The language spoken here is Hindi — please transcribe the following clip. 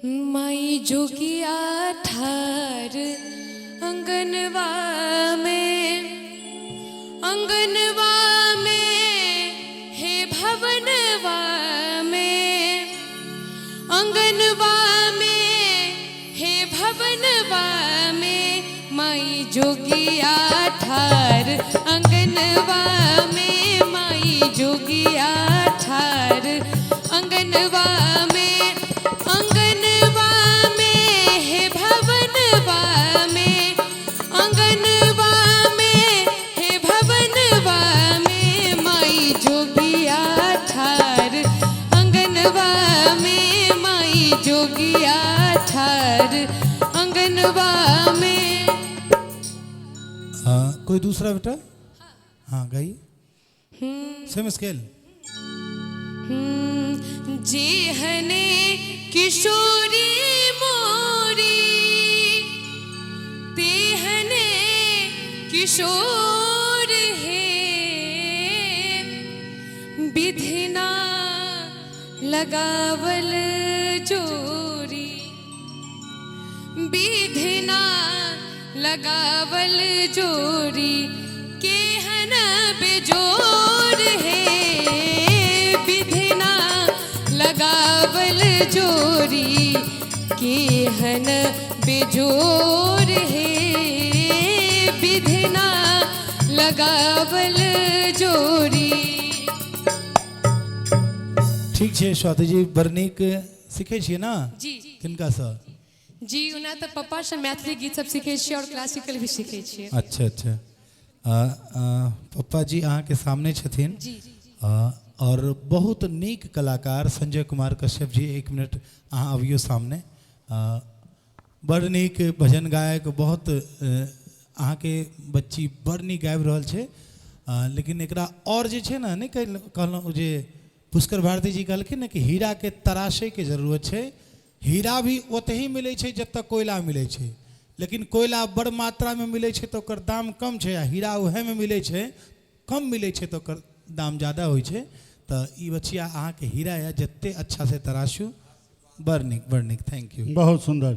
माई जोगिया ठार अंगनवा में हे भवनवा में, अंगनवा में हे भवनवा में, माई जोगिया ठार अंगनवा में, माई जोगिया ठार अंगनवा में, अंगनवा में हे भवनवा में, अंगनवा में हे भवनवा में, माई जोगिया ठार अंगनवा में, माई जोगिया ठार अंगनवा में। कोई दूसरा बेटा? हाँ गाइए, सेम स्केल। जेहने किशोरी मोरी, तेहने किशोर है, विधिना लगावल जोरी, विधिना लगावल जोरी, केहन बेजोर है, विधिना लगावल जोरी, केहन बेजोर है, विधिना लगावल जोरी। ठीक है स्वाति जी, बरनीक सीखे छिए ना? जी किनका सा? जी ओना तो पप्पा से मैथिली गीत सब सीखे छिए और क्लासिकल भी सीखे छिए। अच्छा अच्छा। पप्पा जी अहाँ के सामने छथिन जी और बहुत नीक कलाकार संजय कुमार कश्यप जी, एक मिनट अहाँ अबियो सामने। बड़ नीक भजन गायक, बहुत अहाँ के बच्ची बड़ नीक गाबि रहल छै, लेकिन एकरा और जे छै ना, नहीं कहलहुँ जे पुष्कर भारती जी कहलखिन ना कि हीरा के तराशे के जरूरत छै। हीरा भी ओतही मिले छै जतऽ कोयला मिले छै, लेकिन कोयला बड़ मात्रा में मिले छै तो ओकर दाम कम छै, आ हीरा उहे में मिले छै कम मिले छै तो ओकर दाम ज़्यादा होइ छै। तो ई बचिया अहाँ के हीरा है, जत्ते अच्छा से तराशू। बड़ नीक, थैंक यू। बहुत सुंदर।